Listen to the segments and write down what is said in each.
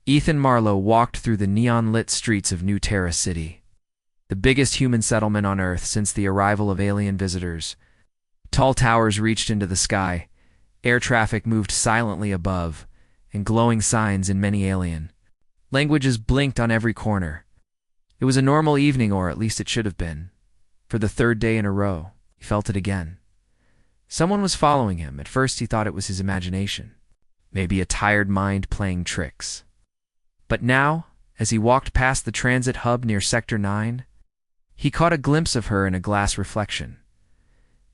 Ethan Marlowe walked through the neon-lit streets of New Terra City, the biggest human settlement on Earth since the arrival of alien visitors. Tall towers reached into the sky, air traffic moved silently above, and glowing signs in many alien languages blinked on every corner. It was a normal evening, or at least it should have been. For the third day in a row, he felt it again. Someone was following him. At first he thought it was his imagination, maybe a tired mind playing tricks. But now, as he walked past the transit hub near Sector 9, he caught a glimpse of her in a glass reflection.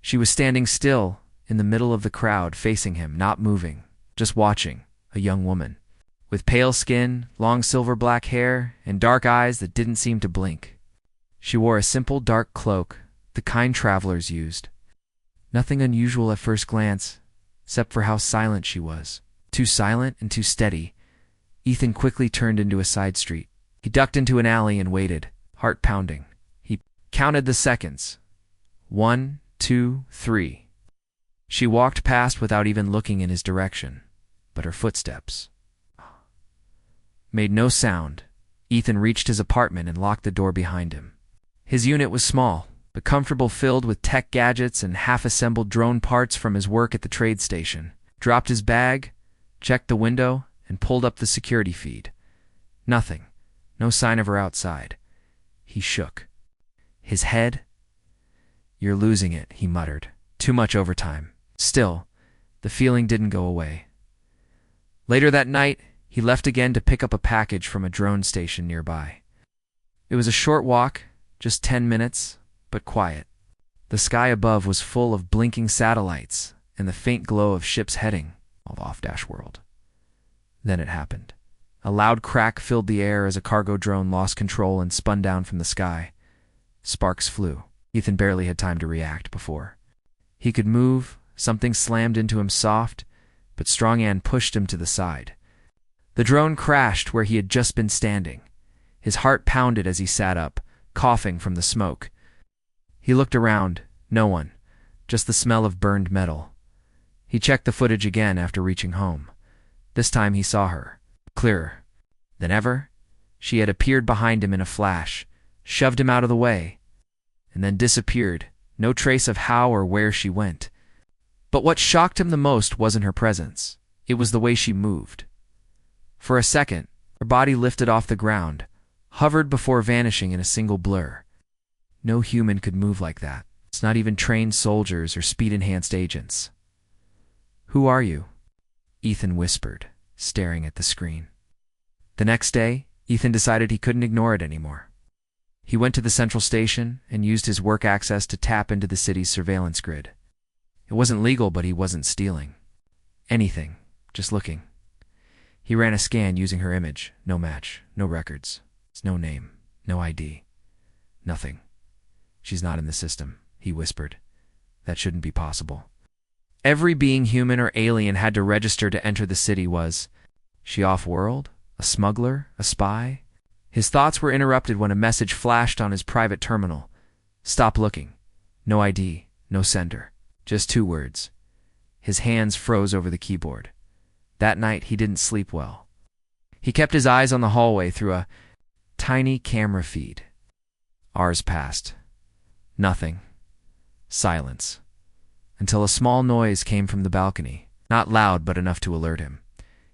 She was standing still in the middle of the crowd, facing him, not moving, just watching, a young woman, with pale skin, long silver black hair, and dark eyes that didn't seem to blink. She wore a simple dark cloak, the kind travelers used. Nothing unusual at first glance, except for how silent she was. Too silent and too steady. Ethan quickly turned into a side street. He ducked into an alley and waited, heart pounding. He counted the seconds. 1, 2, 3. She walked past without even looking in his direction, but her footsteps made no sound. Ethan reached his apartment and locked the door behind him. His unit was small, but comfortable, filled with tech gadgets and half-assembled drone parts from his work at the trade station. Dropped his bag, checked the window, and pulled up the security feed. Nothing. No sign of her outside. He shook. His head? "You're losing it," he muttered. "Too much overtime." Still, the feeling didn't go away. Later that night, he left again to pick up a package from a drone station nearby. It was a short walk, just 10 minutes, but quiet. The sky above was full of blinking satellites and the faint glow of ships heading off-world. Then it happened. A loud crack filled the air as a cargo drone lost control and spun down from the sky. Sparks flew. Ethan barely had time to react before he could move. Something slammed into him soft, but Strongan pushed him to the side. The drone crashed where he had just been standing. His heart pounded as he sat up, coughing from the smoke. He looked around. No one. Just the smell of burned metal. He checked the footage again after reaching home. This time he saw her, clearer than ever. She had appeared behind him in a flash, shoved him out of the way, and then disappeared. No trace of how or where she went. But what shocked him the most wasn't her presence. It was the way she moved. For a second, her body lifted off the ground, hovered before vanishing in a single blur. No human could move like that. It's not even trained soldiers or speed-enhanced agents. "Who are you?" Ethan whispered, staring at the screen. The next day, Ethan decided he couldn't ignore it anymore. He went to the central station and used his work access to tap into the city's surveillance grid. It wasn't legal, but he wasn't stealing anything, just looking. He ran a scan using her image. No match, no records, no name, no ID, nothing. "She's not in the system," he whispered. "That shouldn't be possible." Every being, human or alien, had to register to enter the city. Was she off-world? A smuggler? A spy? His thoughts were interrupted when a message flashed on his private terminal. "Stop looking." No ID, no sender. Just 2 words. His hands froze over the keyboard. That night, he didn't sleep well. He kept his eyes on the hallway through a tiny camera feed. Hours passed. Nothing. Silence. Until a small noise came from the balcony. Not loud, but enough to alert him.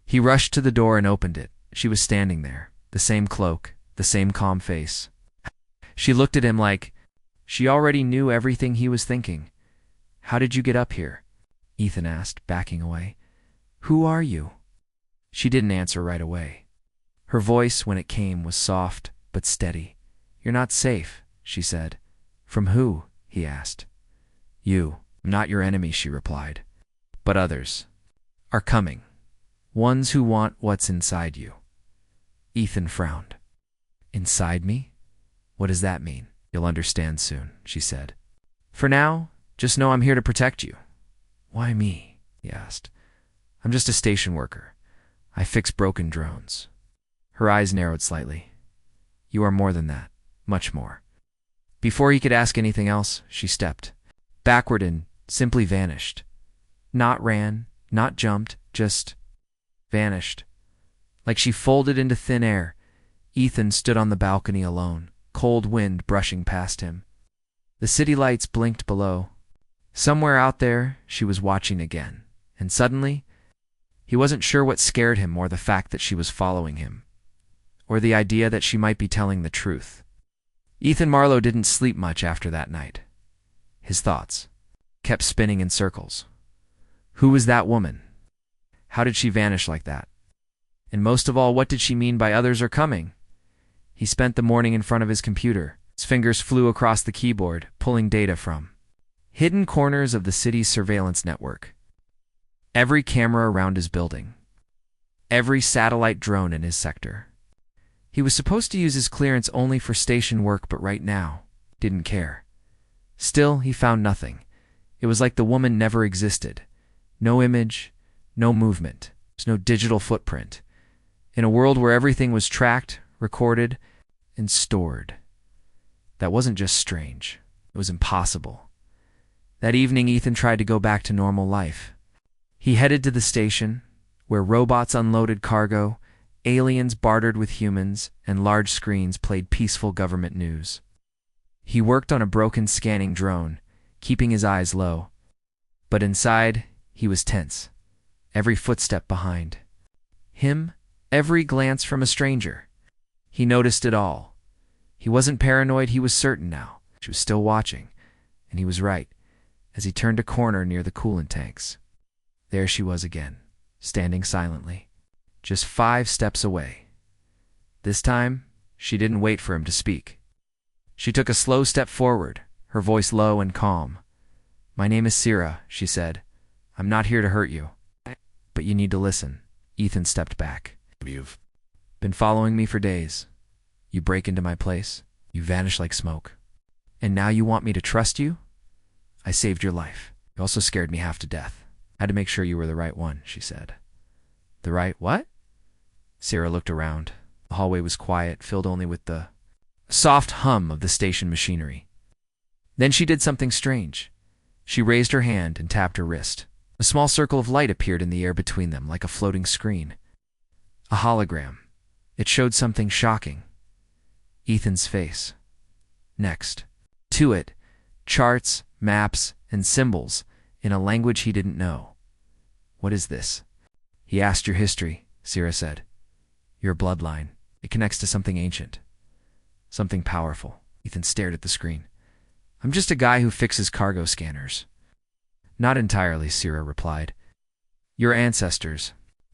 He rushed to the door and opened it. She was standing there. The same cloak, the same calm face. She looked at him like she already knew everything he was thinking. "How did you get up here?" Ethan asked, backing away. "Who are you?" She didn't answer right away. Her voice, when it came, was soft but steady. "You're not safe," she said. "From who?" he asked. "You. I'm not your enemy," she replied. "But others are coming. Ones who want what's inside you." Ethan frowned. "Inside me? What does that mean?" "You'll understand soon," she said. "For now, just know I'm here to protect you." "Why me?" he asked. "I'm just a station worker. I fix broken drones." Her eyes narrowed slightly. "You are more than that. Much more." Before he could ask anything else, she stepped backward and simply vanished. Not ran, not jumped, just vanished. Like she folded into thin air, Ethan stood on the balcony alone, cold wind brushing past him. The city lights blinked below. Somewhere out there, she was watching again, and suddenly, he wasn't sure what scared him more, the fact that she was following him, or the idea that she might be telling the truth. Ethan Marlowe didn't sleep much after that night. His thoughts kept spinning in circles. Who was that woman? How did she vanish like that? And most of all, what did she mean by others are coming? He spent the morning in front of his computer. His fingers flew across the keyboard, pulling data from hidden corners of the city's surveillance network. Every camera around his building. Every satellite drone in his sector. He was supposed to use his clearance only for station work, but right now, didn't care. Still, he found nothing. It was like the woman never existed. No image, no movement. There's no digital footprint. In a world where everything was tracked, recorded, and stored. That wasn't just strange. It was impossible. That evening, Ethan tried to go back to normal life. He headed to the station, where robots unloaded cargo, aliens bartered with humans, and large screens played peaceful government news. He worked on a broken scanning drone, keeping his eyes low. But inside, he was tense. Every footstep behind him, every glance from a stranger. He noticed it all. He wasn't paranoid, he was certain now. She was still watching, and he was right. As he turned a corner near the coolant tanks, there she was again, standing silently, just 5 steps away. This time, she didn't wait for him to speak. She took a slow step forward, her voice low and calm. "My name is Sira," she said. "I'm not here to hurt you, but you need to listen." Ethan stepped back. "You've been following me for days. You break into my place, you vanish like smoke. And now you want me to trust you? I saved your life. You also scared me half to death. I had to make sure you were the right one," she said. "The right what?" Sarah looked around. The hallway was quiet, filled only with the soft hum of the station machinery. Then she did something strange. She raised her hand and tapped her wrist. A small circle of light appeared in the air between them, like a floating screen. A hologram. It showed something shocking. Ethan's face. Next. To it, charts, maps, and symbols in a language he didn't know. "What is this?" He asked. "Your history," Sira said. "Your bloodline. It connects to something ancient. Something powerful." Ethan stared at the screen. "I'm just a guy who fixes cargo scanners." "Not entirely," Sira replied. "Your ancestors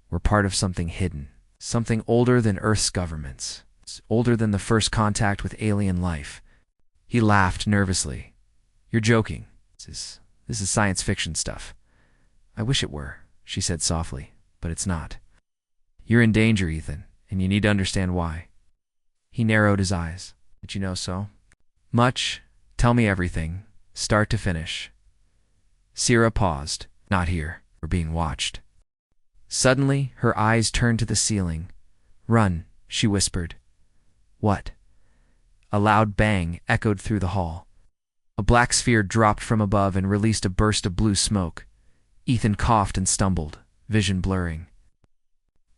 were part of something hidden. Something older than Earth's governments. Older than the first contact with alien life." He laughed nervously. "You're joking. This is science fiction stuff." "I wish it were," she said softly, "but it's not. You're in danger, Ethan, and you need to understand why." He narrowed his eyes. "Did you know so?" "Much. Tell me everything, start to finish." Sira paused. "Not here. We're being watched." Suddenly, her eyes turned to the ceiling. "Run," she whispered. "What?" A loud bang echoed through the hall. A black sphere dropped from above and released a burst of blue smoke. Ethan coughed and stumbled, vision blurring.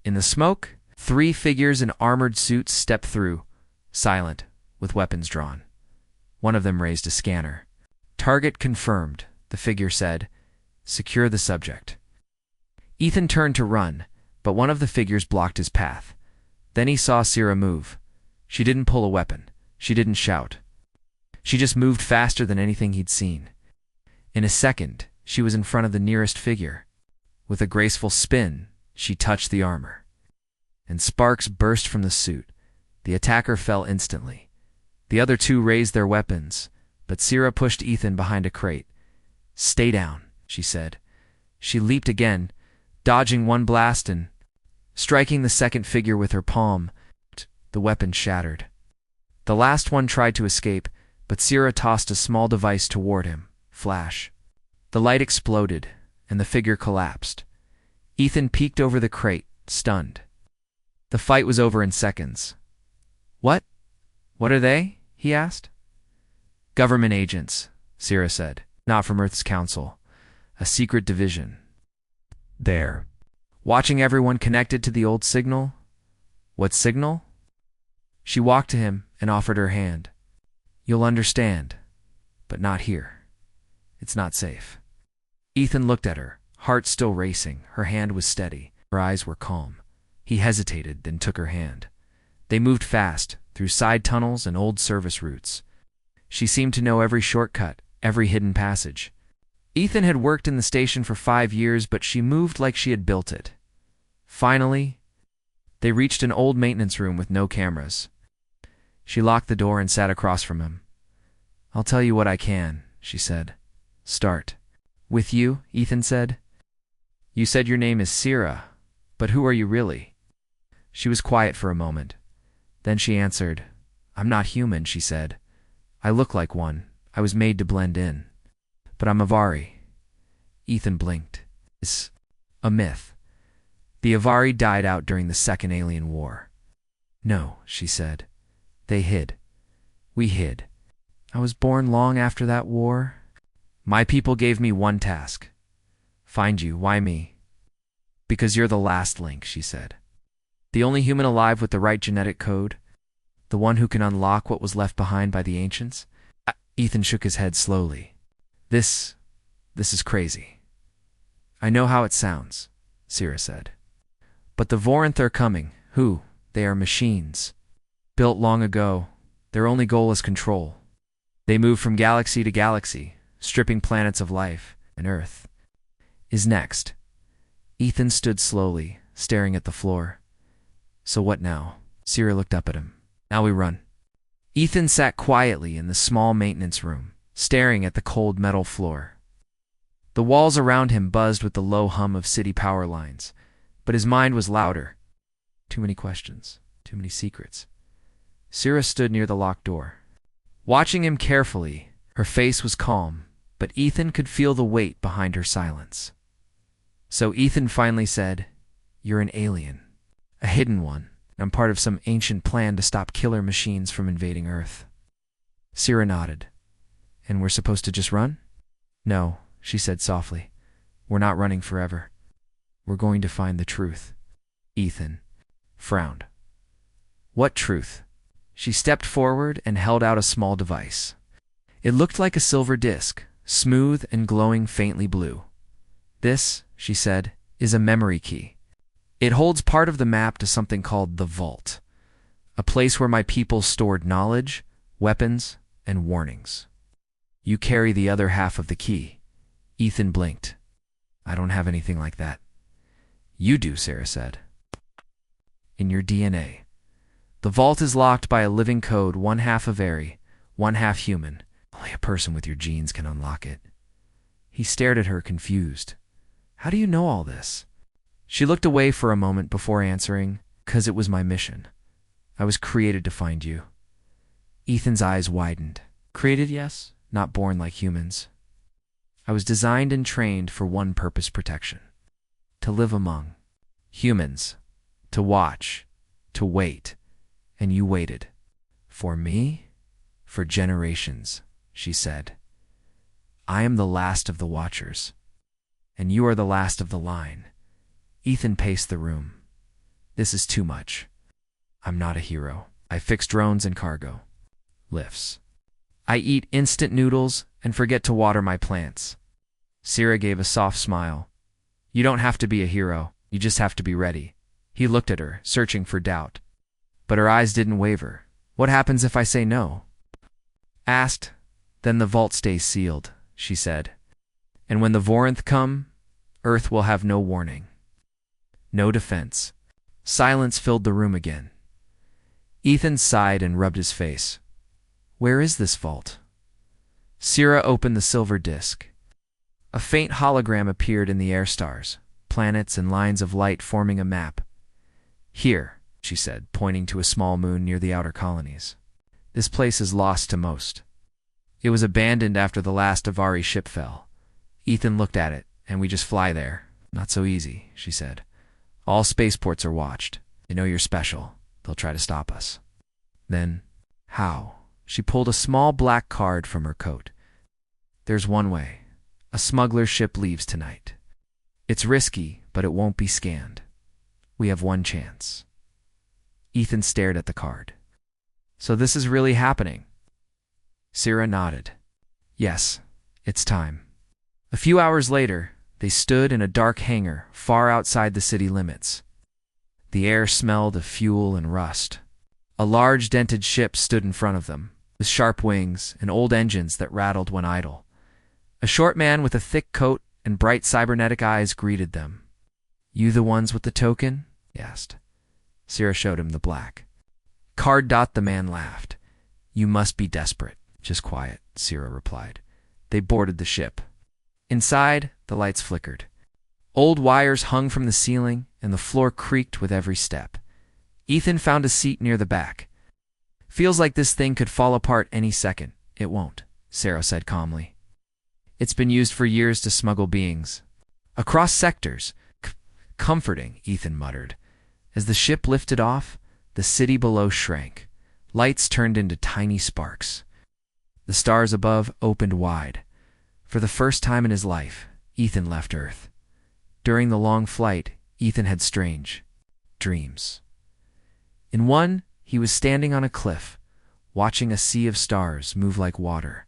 In the smoke, 3 figures in armored suits stepped through, silent, with weapons drawn. One of them raised a scanner. "Target confirmed," the figure said. "Secure the subject." Ethan turned to run, but one of the figures blocked his path. Then he saw Sira move. She didn't pull a weapon. She didn't shout. She just moved faster than anything he'd seen. In a second, she was in front of the nearest figure. With a graceful spin, she touched the armor. And sparks burst from the suit. The attacker fell instantly. The other 2 raised their weapons, but Sira pushed Ethan behind a crate. "Stay down," she said. She leaped again, dodging one blast and striking the second figure with her palm. The weapon shattered. The last one tried to escape, but Sira tossed a small device toward him. Flash. The light exploded, and the figure collapsed. Ethan peeked over the crate, stunned. The fight was over in seconds. "What? What are they?" he asked. "Government agents," Sira said. "Not from Earth's Council. A secret division. There. Watching everyone connected to the old signal. What signal? She walked to him and offered her hand. You'll understand, but not here. It's not safe. Ethan looked at her, heart still racing. Her hand was steady. Her eyes were calm. He hesitated, then took her hand. They moved fast, through side tunnels and old service routes. She seemed to know every shortcut, every hidden passage. Ethan had worked in the station for 5 years, but she moved like she had built it. Finally, they reached an old maintenance room with no cameras. She locked the door and sat across from him. I'll tell you what I can, she said. Start. With you, Ethan said. You said your name is Sira, but who are you really? She was quiet for a moment. Then she answered, I'm not human, she said. I look like one. I was made to blend in. But I'm Avari. Ethan blinked. It's a myth. The Avari died out during the Second Alien War. No, she said. They hid. We hid. I was born long after that war. My people gave me one task. Find you. Why me? Because you're the last link, she said. The only human alive with the right genetic code. The one who can unlock what was left behind by the ancients. Ethan shook his head slowly. This is crazy. I know how it sounds, Sira said. But the Vorinth are coming. Who? They are machines. Built long ago. Their only goal is control. They move from galaxy to galaxy, stripping planets of life, and Earth is next. Ethan stood slowly, staring at the floor. So what now? Sira looked up at him. Now we run. Ethan sat quietly in the small maintenance room, staring at the cold metal floor. The walls around him buzzed with the low hum of city power lines, but his mind was louder. Too many questions, too many secrets. Sira stood near the locked door. Watching him carefully, her face was calm, but Ethan could feel the weight behind her silence. So Ethan finally said, You're an alien, a hidden one. I'm part of some ancient plan to stop killer machines from invading Earth. Sira nodded. And we're supposed to just run? No, she said softly. We're not running forever. We're going to find the truth. Ethan frowned. What truth? She stepped forward and held out a small device. It looked like a silver disc, smooth and glowing faintly blue. This, she said, is a memory key. It holds part of the map to something called the Vault, a place where my people stored knowledge, weapons, and warnings. You carry the other half of the key. Ethan blinked. I don't have anything like that. You do, Sira said. In your DNA. The Vault is locked by a living code, one half Avari, one half human. Only a person with your genes can unlock it. He stared at her, confused. How do you know all this? She looked away for a moment before answering, 'Cause it was my mission. I was created to find you. Ethan's eyes widened. Created, yes, not born like humans. I was designed and trained for one purpose: protection. To live among humans. To watch. To wait. And you waited. For me? For generations, she said. I am the last of the Watchers. And you are the last of the line. Ethan paced the room. This is too much. I'm not a hero. I fix drones and cargo. Lifts. I eat instant noodles and forget to water my plants. Sira gave a soft smile. You don't have to be a hero. You just have to be ready. He looked at her, searching for doubt. But her eyes didn't waver. What happens if I say no? Asked. Then the vault stays sealed, she said. And when the Vorinth come, Earth will have no warning. No defense. Silence filled the room again. Ethan sighed and rubbed his face. Where is this vault? Sira opened the silver disc. A faint hologram appeared in the air stars, planets and lines of light forming a map. Here, she said, pointing to a small moon near the outer colonies. This place is lost to most. It was abandoned after the last Avari ship fell. Ethan looked at it, and we just fly there. Not so easy, she said. All spaceports are watched. They know you're special. They'll try to stop us. Then, how? She pulled a small black card from her coat. There's one way. A smuggler ship leaves tonight. It's risky, but it won't be scanned. We have one chance. Ethan stared at the card. So this is really happening? Sira nodded. Yes, it's time. A few hours later, they stood in a dark hangar far outside the city limits. The air smelled of fuel and rust. A large dented ship stood in front of them, with sharp wings and old engines that rattled when idle. A short man with a thick coat and bright cybernetic eyes greeted them. You the ones with the token? He asked. Sira showed him the black. Card. The man laughed. You must be desperate. Just quiet, Sira replied. They boarded the ship. Inside, the lights flickered. Old wires hung from the ceiling, and the floor creaked with every step. Ethan found a seat near the back. Feels like this thing could fall apart any second. It won't, Sara said calmly. It's been used for years to smuggle beings. Across sectors. Comforting, Ethan muttered. As the ship lifted off, the city below shrank. Lights turned into tiny sparks. The stars above opened wide. For the first time in his life, Ethan left Earth. During the long flight, Ethan had strange dreams. In one, he was standing on a cliff, watching a sea of stars move like water.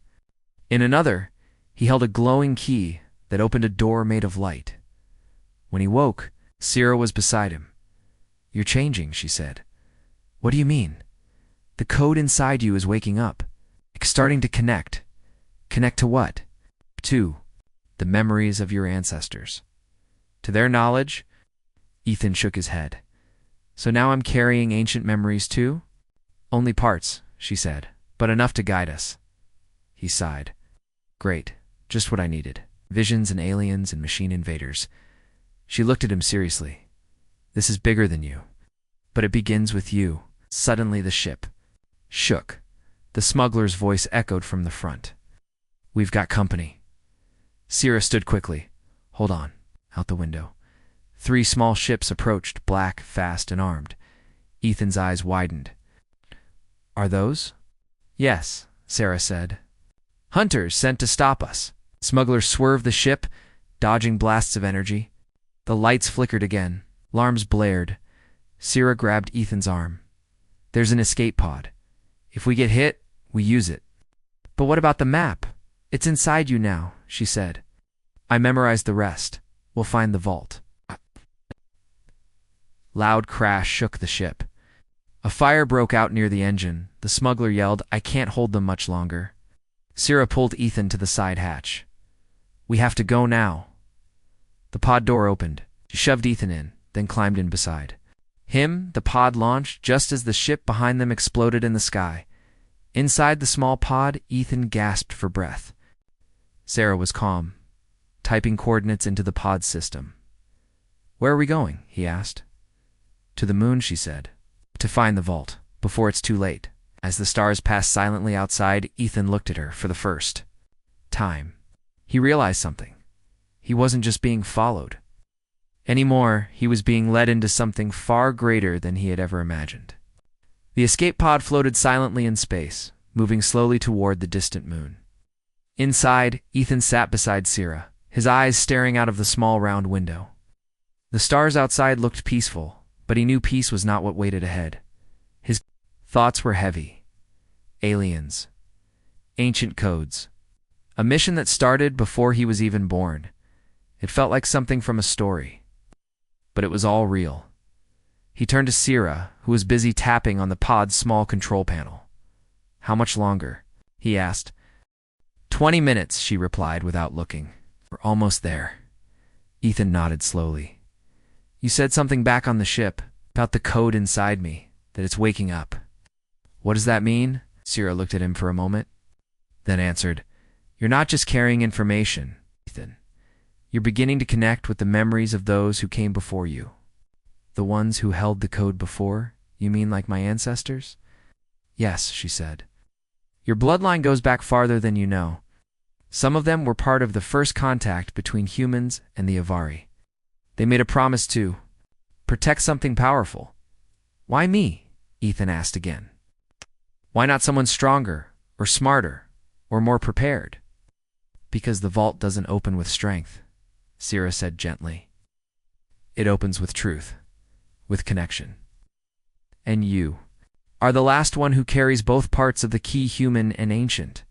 In another, he held a glowing key that opened a door made of light. When he woke, Sira was beside him. You're changing, she said. What do you mean? The code inside you is waking up, starting to connect. Connect to what? To the memories of your ancestors. To their knowledge? Ethan shook his head. So now I'm carrying ancient memories too? Only parts, she said, but enough to guide us. He sighed. Great, just what I needed. Visions and aliens and machine invaders. She looked at him seriously. This is bigger than you. But it begins with you. Suddenly the ship shook. The smuggler's voice echoed from the front. We've got company. Sira stood quickly. Hold on. Out the window. 3 small ships approached, black, fast, and armed. Ethan's eyes widened. Are those? Yes, Sara said. Hunters sent to stop us. Smugglers swerved the ship, dodging blasts of energy. The lights flickered again. Alarms blared. Sira grabbed Ethan's arm. There's an escape pod. If we get hit, we use it. But what about the map? It's inside you now, she said. I memorized the rest. We'll find the vault. Loud crash shook the ship. A fire broke out near the engine. The smuggler yelled, I can't hold them much longer. Sira pulled Ethan to the side hatch. We have to go now. The pod door opened. She shoved Ethan in, then climbed in beside him. The pod launched just as the ship behind them exploded in the sky. Inside the small pod, Ethan gasped for breath. Sara was calm, typing coordinates into the pod system. Where are we going? He asked. To the moon, she said. To find the vault, before it's too late. As the stars passed silently outside, Ethan looked at her for the first time. He realized something. He wasn't just being followed. Anymore, he was being led into something far greater than he had ever imagined. The escape pod floated silently in space, moving slowly toward the distant moon. Inside, Ethan sat beside Sira, his eyes staring out of the small round window. The stars outside looked peaceful, but he knew peace was not what waited ahead. His thoughts were heavy. Aliens. Ancient codes. A mission that started before he was even born. It felt like something from a story. But it was all real. He turned to Sira, who was busy tapping on the pod's small control panel. How much longer? He asked. 20 minutes, she replied without looking. We're almost there. Ethan nodded slowly. You said something back on the ship, about the code inside me, that it's waking up. What does that mean? Sira looked at him for a moment, then answered, You're not just carrying information, Ethan. You're beginning to connect with the memories of those who came before you. The ones who held the code before? You mean like my ancestors? Yes, she said. Your bloodline goes back farther than you know. Some of them were part of the first contact between humans and the Avari. They made a promise to protect something powerful. Why me? Ethan asked again. Why not someone stronger, or smarter, or more prepared? Because the vault doesn't open with strength, Sira said gently. It opens with truth, with connection. And you are the last one who carries both parts of the key human and ancient.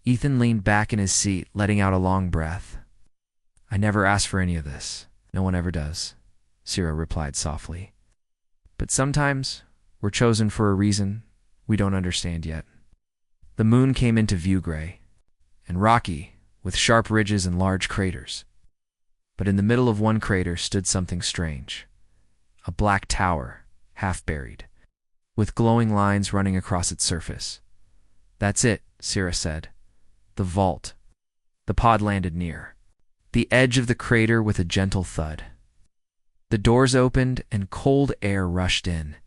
Ethan leaned back in his seat, letting out a long breath. I never asked for any of this. No one ever does, Sira replied softly. But sometimes we're chosen for a reason we don't understand yet. The moon came into view, gray and rocky, with sharp ridges and large craters. But in the middle of one crater stood something strange. A black tower, half buried, with glowing lines running across its surface. That's it, Sira said. The vault. The pod landed near the edge of the crater with a gentle thud. The doors opened and cold air rushed in.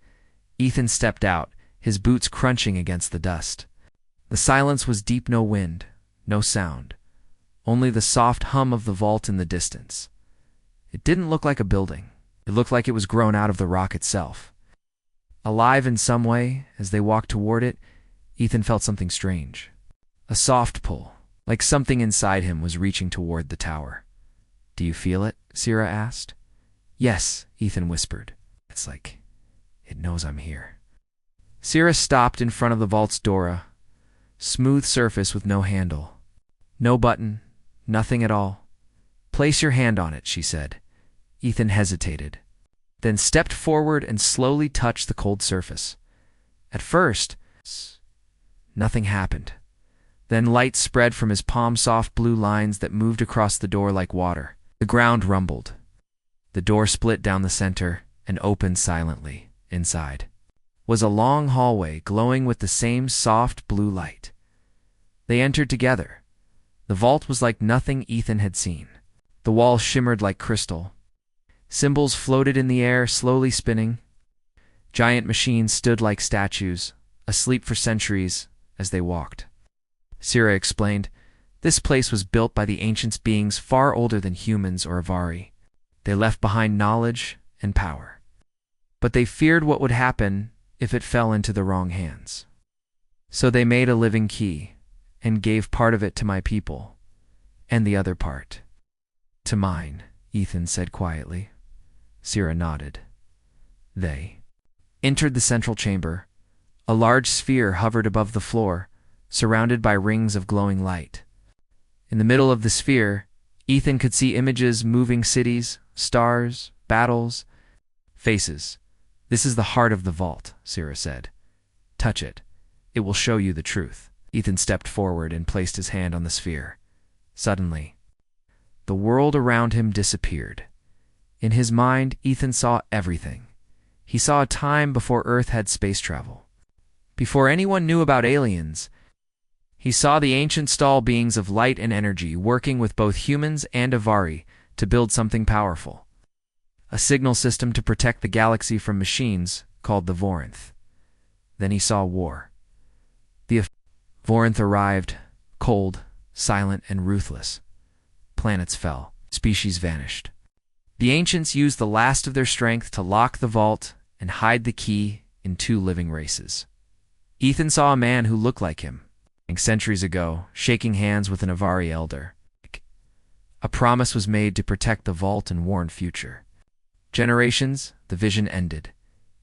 Ethan stepped out, his boots crunching against the dust. The silence was deep, no wind, no sound, only the soft hum of the vault in the distance. It didn't look like a building. It looked like it was grown out of the rock itself. Alive in some way, as they walked toward it, Ethan felt something strange. A soft pull, like something inside him was reaching toward the tower. Do you feel it? Sira asked. Yes, Ethan whispered. It's like it knows I'm here. Sira stopped in front of the vault's door, smooth surface with no handle. No button, nothing at all. Place your hand on it, she said. Ethan hesitated, then stepped forward and slowly touched the cold surface. At first, nothing happened. Then light spread from his palm, soft blue lines that moved across the door like water. The ground rumbled. The door split down the center and opened silently. Inside was a long hallway glowing with the same soft blue light. They entered together. The vault was like nothing Ethan had seen. The walls shimmered like crystal. Symbols floated in the air, slowly spinning. Giant machines stood like statues, asleep for centuries as they walked. Sira explained, this place was built by the ancients, beings far older than humans or Avari. They left behind knowledge and power. But they feared what would happen if it fell into the wrong hands. So they made a living key and gave part of it to my people, and the other part to mine, Ethan said quietly. Sira nodded. They entered the central chamber. A large sphere hovered above the floor, surrounded by rings of glowing light. In the middle of the sphere, Ethan could see images, moving cities, stars, battles, faces. This is the heart of the vault, Sira said. Touch it. It will show you the truth. Ethan stepped forward and placed his hand on the sphere. Suddenly, the world around him disappeared. In his mind, Ethan saw everything. He saw a time before Earth had space travel. Before anyone knew about aliens, he saw the ancient stall beings of light and energy working with both humans and Avari to build something powerful. A signal system to protect the galaxy from machines called the Vorinth. Then he saw war. The Vorinth arrived, cold, silent, and ruthless. Planets fell. Species vanished. The ancients used the last of their strength to lock the vault and hide the key in 2 living races. Ethan saw a man who looked like him, centuries ago, shaking hands with an Avari elder. A promise was made to protect the vault and warn future generations. The vision ended.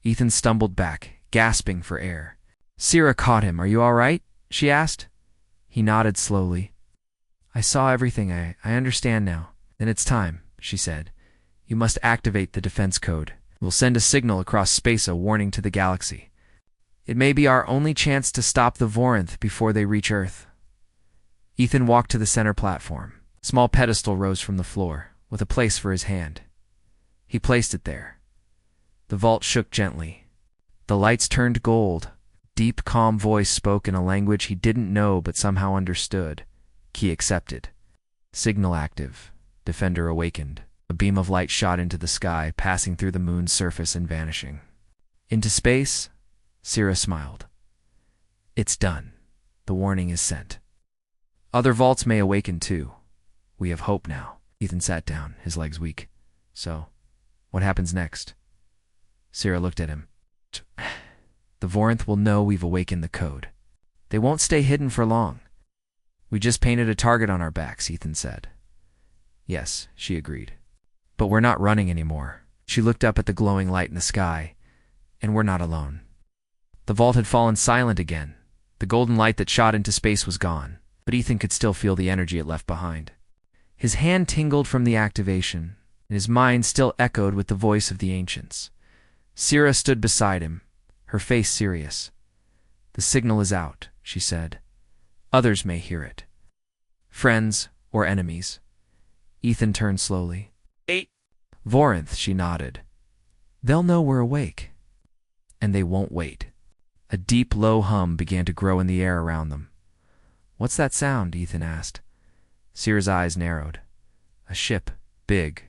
Ethan stumbled back, gasping for air. Sira caught him. Are you all right? She asked. He nodded slowly. I saw everything. I understand now. Then it's time, she said. You must activate the defense code. We'll send a signal across space, a warning to the galaxy. It may be our only chance to stop the Vorinth before they reach Earth. Ethan walked to the center platform. A small pedestal rose from the floor, with a place for his hand. He placed it there. The vault shook gently. The lights turned gold. Deep, calm voice spoke in a language he didn't know but somehow understood. Key accepted. Signal active. Defender awakened. A beam of light shot into the sky, passing through the moon's surface and vanishing. Into space, Sira smiled. It's done. The warning is sent. Other vaults may awaken too. We have hope now. Ethan sat down, his legs weak. So, what happens next? Sira looked at him. The Vorinth will know we've awakened the code. They won't stay hidden for long. We just painted a target on our backs, Ethan said. Yes, she agreed. But we're not running anymore. She looked up at the glowing light in the sky. And we're not alone. The vault had fallen silent again. The golden light that shot into space was gone, but Ethan could still feel the energy it left behind. His hand tingled from the activation, and his mind still echoed with the voice of the ancients. Sira stood beside him, her face serious. "The signal is out," she said. "Others may hear it. Friends or enemies." Ethan turned slowly. "Eight." "Vorinth," she nodded. "They'll know we're awake." And they won't wait. A deep, low hum began to grow in the air around them. "What's that sound?" Ethan asked. Sira's eyes narrowed. "A ship, big."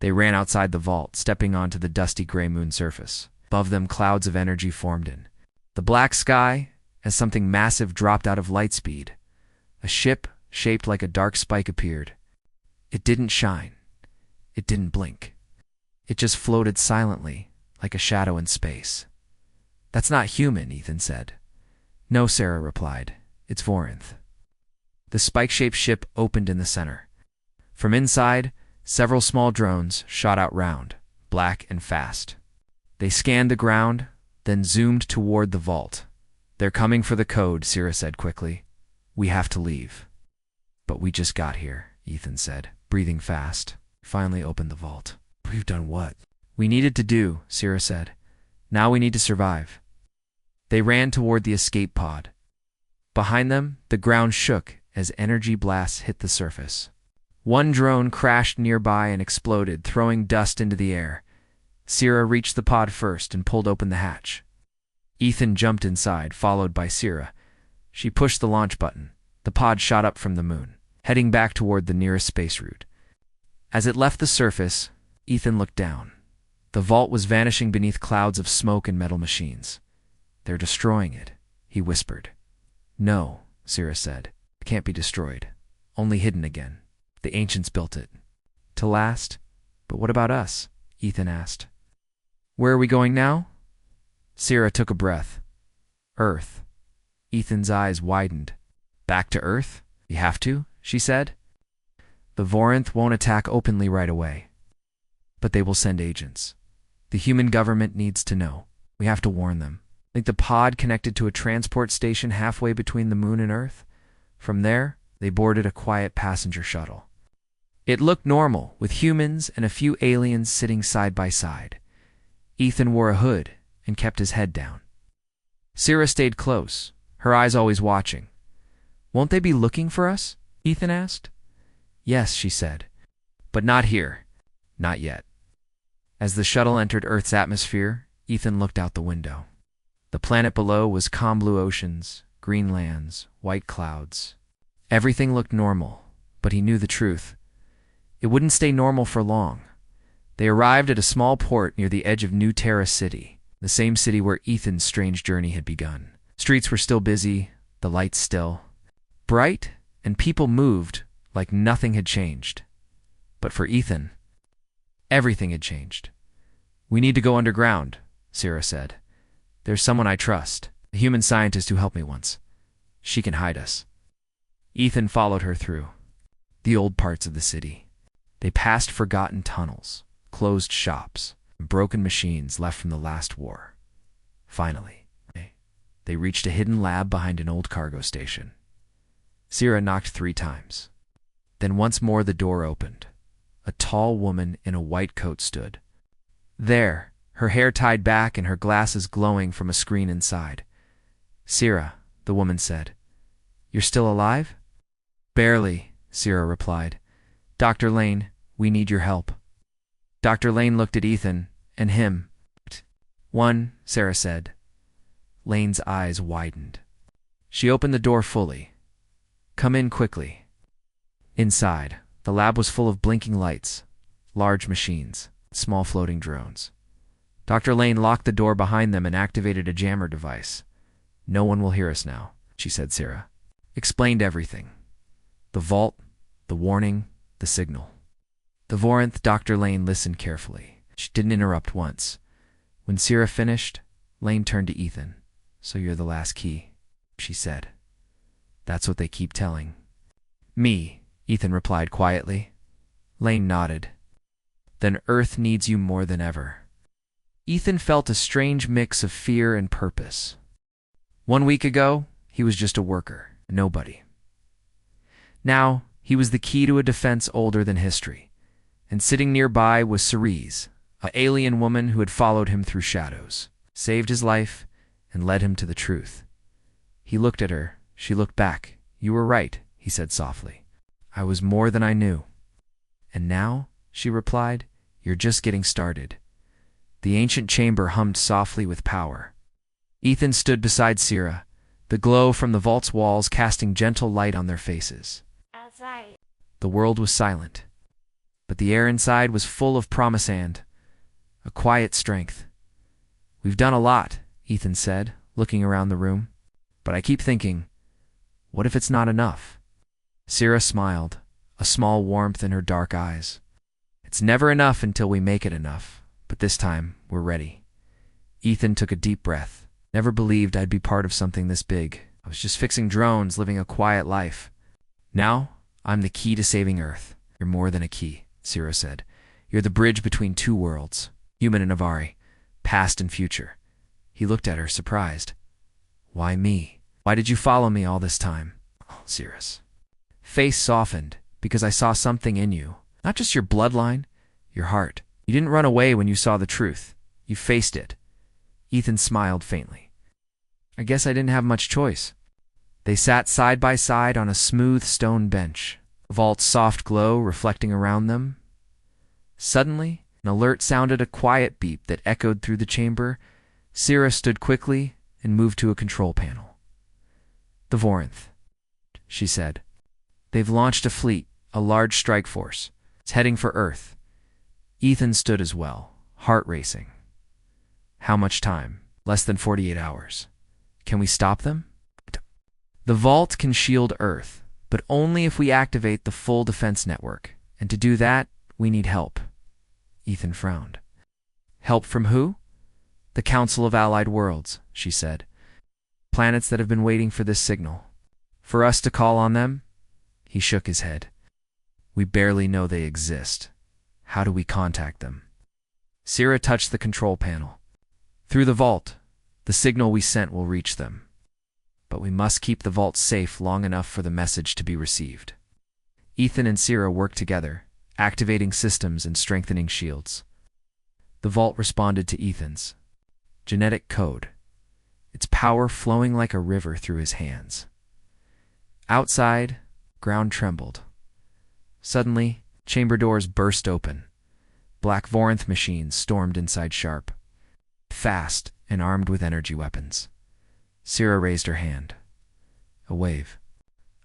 They ran outside the vault, stepping onto the dusty gray moon surface. Above them, clouds of energy formed in the black sky as something massive dropped out of light speed. A ship shaped like a dark spike appeared. It didn't shine. It didn't blink. It just floated silently, like a shadow in space. "That's not human," Ethan said. "No," Sarah replied. "It's Vorinth." The spike-shaped ship opened in the center. From inside, several small drones shot out round, black and fast. They scanned the ground, then zoomed toward the vault. "They're coming for the code," Sira said quickly. "We have to leave." "But we just got here," Ethan said, breathing fast. "Finally opened the vault." "We've done what?" "We needed to do," Sira said. "Now we need to survive." They ran toward the escape pod. Behind them, the ground shook as energy blasts hit the surface. One drone crashed nearby and exploded, throwing dust into the air. Sira reached the pod first and pulled open the hatch. Ethan jumped inside, followed by Sira. She pushed the launch button. The pod shot up from the moon, heading back toward the nearest space route. As it left the surface, Ethan looked down. The vault was vanishing beneath clouds of smoke and metal machines. "They're destroying it," he whispered. "No," Sira said. "It can't be destroyed. Only hidden again. The ancients built it. To last? But what about us?" Ethan asked. "Where are we going now?" Sira took a breath. "Earth." Ethan's eyes widened. "Back to Earth? We have to?" she said. "The Vorinth won't attack openly right away. But they will send agents. The human government needs to know. We have to warn them. Think the pod connected to a transport station halfway between the moon and Earth? From there, they boarded a quiet passenger shuttle. It looked normal, with humans and a few aliens sitting side by side. Ethan wore a hood and kept his head down. Sira stayed close, her eyes always watching. "Won't they be looking for us?" Ethan asked. "Yes," she said. "But not here. Not yet." As the shuttle entered Earth's atmosphere, Ethan looked out the window. The planet below was calm blue oceans, green lands, white clouds. Everything looked normal, but he knew the truth. It wouldn't stay normal for long. They arrived at a small port near the edge of New Terra City, the same city where Ethan's strange journey had begun. Streets were still busy, the lights still bright, and people moved like nothing had changed. But for Ethan, everything had changed. "We need to go underground," Sira said. "There's someone I trust, a human scientist who helped me once. She can hide us." Ethan followed her through the old parts of the city. They passed forgotten tunnels, closed shops, and broken machines left from the last war. Finally, they reached a hidden lab behind an old cargo station. Sira knocked 3 times. Then once more the door opened. A tall woman in a white coat stood there, her hair tied back and her glasses glowing from a screen inside. "Sira," the woman said. "You're still alive?" "Barely," Sira replied. "Dr. Lane, we need your help." Dr. Lane looked at Ethan and him. "One," Sira said. Lane's eyes widened. She opened the door fully. "Come in quickly." Inside, the lab was full of blinking lights, large machines, small floating drones. Dr. Lane locked the door behind them and activated a jammer device. "No one will hear us now," she said. Sira explained everything. The vault, the warning, the signal. The Vorinth. Dr. Lane listened carefully. She didn't interrupt once. When Sira finished, Lane turned to Ethan. "So you're the last key," she said. "That's what they keep telling me," Ethan replied quietly. Lane nodded. "Then Earth needs you more than ever." Ethan felt a strange mix of fear and purpose. 1 week ago, he was just a worker, a nobody. Now, he was the key to a defense older than history, and sitting nearby was Cerise, an alien woman who had followed him through shadows, saved his life, and led him to the truth. He looked at her. She looked back. "You were right," he said softly. "I was more than I knew." "And now," she replied, "you're just getting started." The ancient chamber hummed softly with power. Ethan stood beside Sira, the glow from the vault's walls casting gentle light on their faces. Outside. The world was silent, but the air inside was full of promise and a quiet strength. "We've done a lot," Ethan said, looking around the room. "But I keep thinking, what if it's not enough?" Sira smiled, a small warmth in her dark eyes. "It's never enough until we make it enough, but this time we're ready." Ethan took a deep breath. "Never believed I'd be part of something this big. I was just fixing drones, living a quiet life. Now, I'm the key to saving Earth." "You're more than a key," Sira said. "You're the bridge between two worlds, human and Avari, past and future." He looked at her, surprised. "Why me? Why did you follow me all this time?" "Oh, Sira's face softened. "Because I saw something in you. Not just your bloodline, your heart. You didn't run away when you saw the truth. You faced it." Ethan smiled faintly. "I guess I didn't have much choice." They sat side by side on a smooth stone bench, the vault's soft glow reflecting around them. Suddenly, an alert sounded, a quiet beep that echoed through the chamber. Sira stood quickly and moved to a control panel. "The Vorinth," she said. "They've launched a fleet, a large strike force. It's heading for Earth." Ethan stood as well, heart racing. "How much time?" "Less than 48 hours. "Can we stop them?" "The vault can shield Earth, but only if we activate the full defense network. And to do that, we need help." Ethan frowned. "Help from who?" "The Council of Allied Worlds," she said. "Planets that have been waiting for this signal. For us to call on them?" He shook his head. "We barely know they exist. How do we contact them?" Sira touched the control panel. "Through the vault. The signal we sent will reach them. But we must keep the vault safe long enough for the message to be received." Ethan and Sira worked together, activating systems and strengthening shields. The vault responded to Ethan's genetic code, its power flowing like a river through his hands. Outside, ground trembled. Suddenly, chamber doors burst open. Black Vorinth machines stormed inside sharp, fast and armed with energy weapons. Sira raised her hand. A wave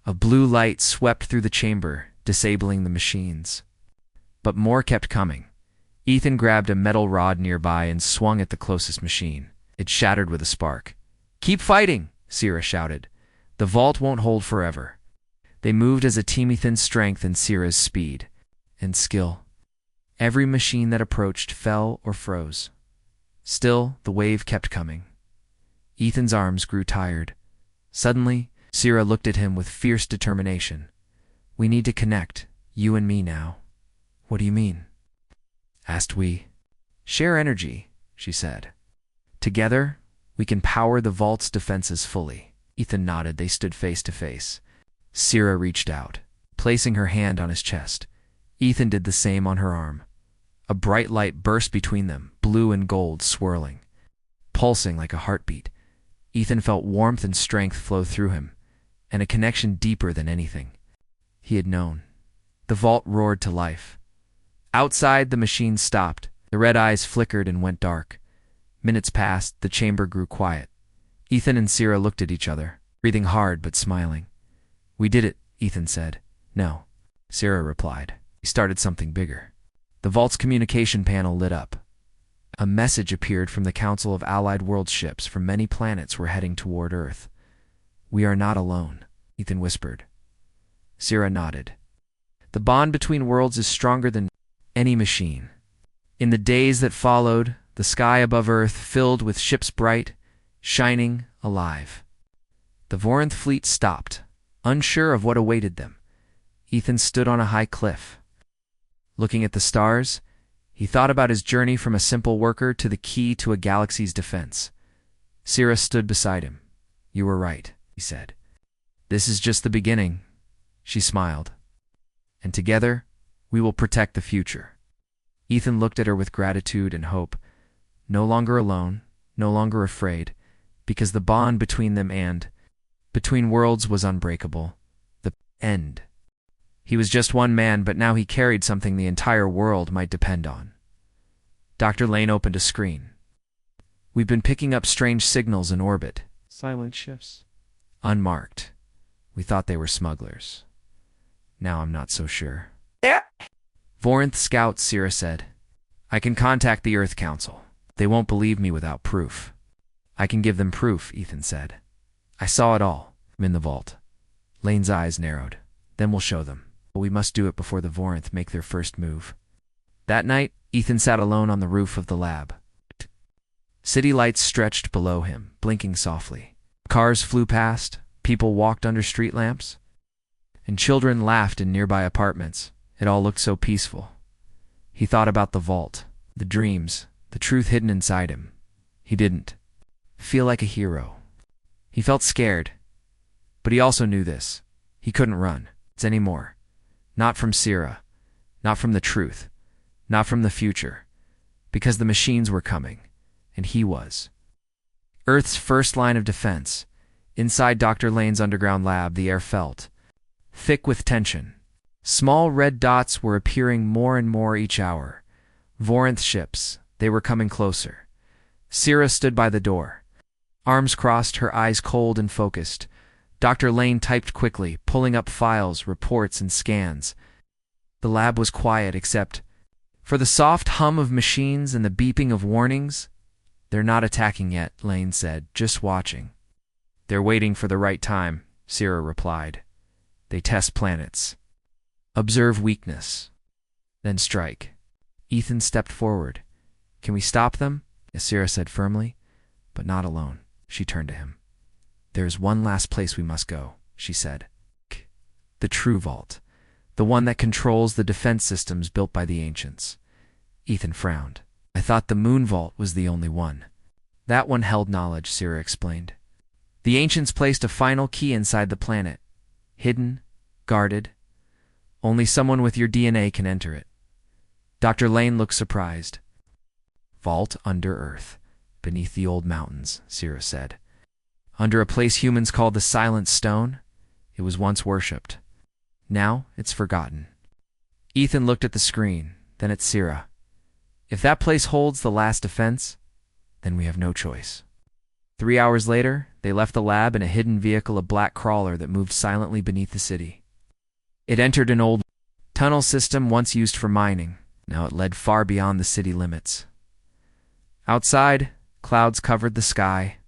of blue light swept through the chamber, disabling the machines. But more kept coming. Ethan grabbed a metal rod nearby and swung at the closest machine. It shattered with a spark. "Keep fighting!" Sira shouted. "The vault won't hold forever." They moved as a team. Ethan's strength and Sira's speed and skill. Every machine that approached fell or froze. Still, the wave kept coming. Ethan's arms grew tired. Suddenly, Sira looked at him with fierce determination. "We need to connect, you and me now." "What do you mean?" asked we. "Share energy," she said. "Together, we can power the vault's defenses fully." Ethan nodded. They stood face to face. Sira reached out, placing her hand on his chest. Ethan did the same on her arm. A bright light burst between them, blue and gold swirling, pulsing like a heartbeat. Ethan felt warmth and strength flow through him, and a connection deeper than anything he had known. The vault roared to life. Outside, the machine stopped. The red eyes flickered and went dark. Minutes passed. The chamber grew quiet. Ethan and Sira looked at each other, breathing hard but smiling. "We did it," Ethan said. "No," Sira replied. "We started something bigger." The vault's communication panel lit up. A message appeared from the Council of Allied World ships from many planets were heading toward Earth. "We are not alone," Ethan whispered. Sira nodded. "The bond between worlds is stronger than any machine." In the days that followed, the sky above Earth filled with ships bright, shining, alive. The Vorinth fleet stopped, unsure of what awaited them. Ethan stood on a high cliff. Looking at the stars, He thought about his journey from a simple worker to the key to a galaxy's defense. Sira stood beside him. "You were right," he said. "This is just the beginning." She smiled. "And together, we will protect the future." Ethan looked at her with gratitude and hope. No longer alone, no longer afraid, because the bond between them and between worlds was unbreakable. The end. He was just one man, but now he carried something the entire world might depend on. Dr. Lane opened a screen. "We've been picking up strange signals in orbit." Silent shifts. "Unmarked. We thought they were smugglers. Now I'm not so sure." "Vorinth scouts," Sira said. "I can contact the Earth Council. They won't believe me without proof." "I can give them proof," Ethan said. "I saw it all. I'm in the vault." Lane's eyes narrowed. "Then we'll show them. But we must do it before the Vorinth make their first move." That night, Ethan sat alone on the roof of the lab. City lights stretched below him, blinking softly. Cars flew past, people walked under street lamps, and children laughed in nearby apartments. It all looked so peaceful. He thought about the vault, the dreams, the truth hidden inside him. He didn't feel like a hero. He felt scared, but he also knew this. He couldn't run anymore. Not from Sira, not from the truth, not from the future, because the machines were coming, and he was. Earth's first line of defense. Inside Dr. Lane's underground lab, the air felt thick with tension. Small red dots were appearing more and more each hour. Vorinth ships, they were coming closer. Sira stood by the door. Arms crossed, her eyes cold and focused. Dr. Lane typed quickly, pulling up files, reports, and scans. The lab was quiet except for the soft hum of machines and the beeping of warnings. "They're not attacking yet," Lane said, "just watching." "They're waiting for the right time," Sira replied. "They test planets. Observe weakness. Then strike." Ethan stepped forward. "Can we stop them?" Sira said firmly. "But not alone." She turned to him. "There is one last place we must go," she said. "The true vault. The one that controls the defense systems built by the ancients." Ethan frowned. "I thought the moon vault was the only one." "That one held knowledge," Sira explained. "The ancients placed a final key inside the planet. Hidden, guarded. Only someone with your DNA can enter it." Dr. Lane looked surprised. "Vault under Earth, beneath the old mountains," Sira said. "Under a place humans called the Silent Stone. It was once worshipped. Now it's forgotten." Ethan looked at the screen, then at Sira. "If that place holds the last defense, then we have no choice." 3 hours later, they left the lab in a hidden vehicle, a black crawler that moved silently beneath the city. It entered an old tunnel system once used for mining. Now it led far beyond the city limits. Outside, clouds covered the sky.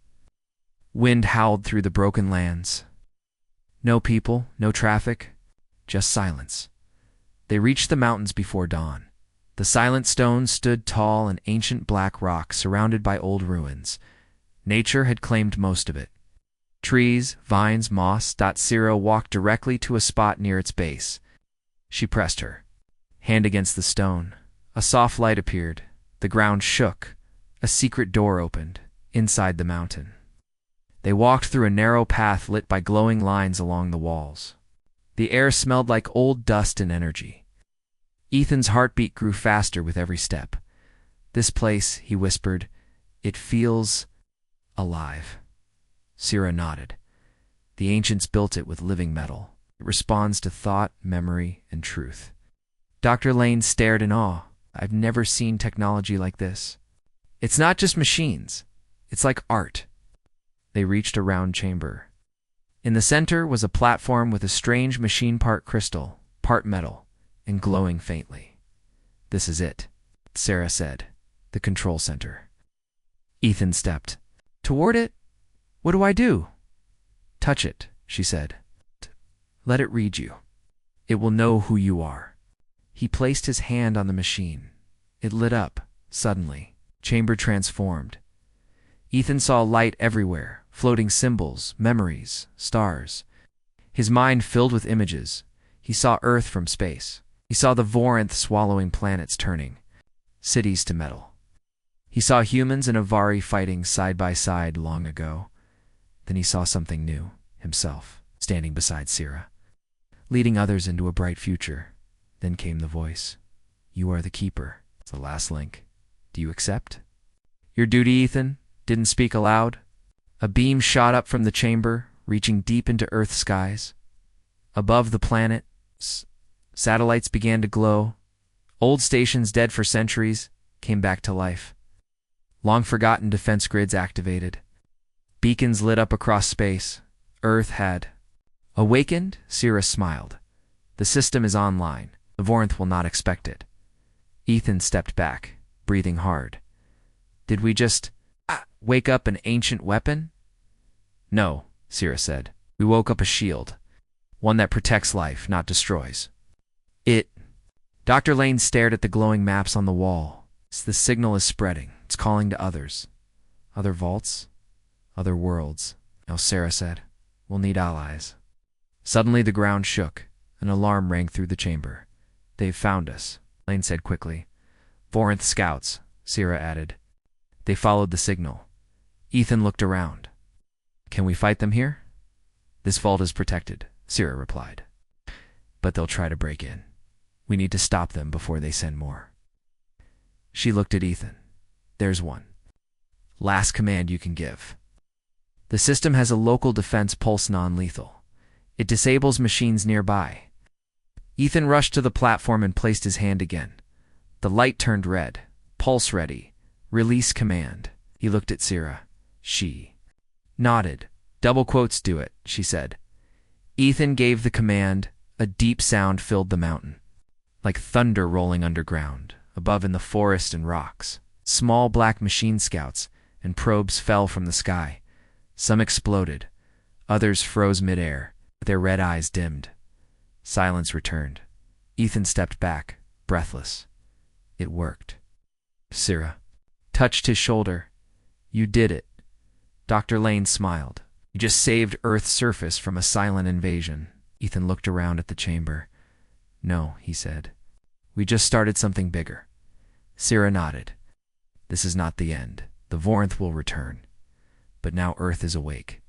Wind howled through the broken lands. No people, no traffic, just silence. They reached the mountains before dawn. The Silent Stone stood tall, an ancient black rock surrounded by old ruins. Nature had claimed most of it. Trees, vines, moss. Sira walked directly to a spot near its base. She pressed her hand against the stone. A soft light appeared. The ground shook. A secret door opened inside the mountain. They walked through a narrow path lit by glowing lines along the walls. The air smelled like old dust and energy. Ethan's heartbeat grew faster with every step. "This place," he whispered, "it feels alive." Sira nodded. "The ancients built it with living metal. It responds to thought, memory, and truth." Dr. Lane stared in awe. "I've never seen technology like this. It's not just machines. It's like art." They reached a round chamber. In the center was a platform with a strange machine, part crystal, part metal, and glowing faintly. "This is it," Sira said. "The control center." Ethan stepped toward it. "What do I do?" "Touch it," she said. "Let it read you. It will know who you are." He placed his hand on the machine. It lit up, suddenly. Chamber transformed. Ethan saw light everywhere, floating symbols, memories, stars. His mind filled with images. He saw Earth from space. He saw the Vorinth swallowing planets, turning cities to metal. He saw humans and Avari fighting side by side long ago. Then he saw something new, himself, standing beside Sira, leading others into a bright future. Then came the voice. You are the keeper. It's the last link. Do you accept? Your duty, Ethan, didn't speak aloud. A beam shot up from the chamber, reaching deep into Earth's skies. Above the planet, satellites began to glow. Old stations dead for centuries came back to life. Long-forgotten defense grids activated. Beacons lit up across space. Earth had awakened. Sira smiled. The system is online. The Vorinth will not expect it. Ethan stepped back, breathing hard. Did we just wake up an ancient weapon? No, Sira said. We woke up a shield. One that protects life, not destroys. Dr. Lane stared at the glowing maps on the wall. The signal is spreading. It's calling to others. Other vaults? Other worlds. Now, Sarah said, we'll need allies. Suddenly the ground shook. An alarm rang through the chamber. They've found us, Lane said quickly. Vorinth scouts, Sira added. They followed the signal. Ethan looked around. Can we fight them here? This vault is protected, Sira replied. But they'll try to break in. We need to stop them before they send more. She looked at Ethan. There's one. Last command you can give. The system has a local defense pulse non-lethal. It disables machines nearby. Ethan rushed to the platform and placed his hand again. The light turned red. Pulse ready. Release command. He looked at Sira. She nodded. Double quotes do it, she said. Ethan gave the command. A deep sound filled the mountain. Like thunder rolling underground, above in the forest and rocks. Small black machine scouts and probes fell from the sky. Some exploded. Others froze midair, their red eyes dimmed. Silence returned. Ethan stepped back, breathless. It worked. Sira touched his shoulder. You did it. Dr. Lane smiled. You just saved Earth's surface from a silent invasion. Ethan looked around at the chamber. No, he said. We just started something bigger. Sira nodded. This is not the end. The Vorinth will return. But now Earth is awake.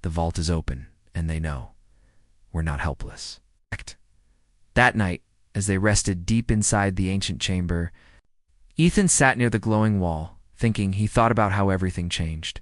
The vault is open, and they know. We're not helpless. That night, as they rested deep inside the ancient chamber, Ethan sat near the glowing wall, thinking. He thought about how everything changed.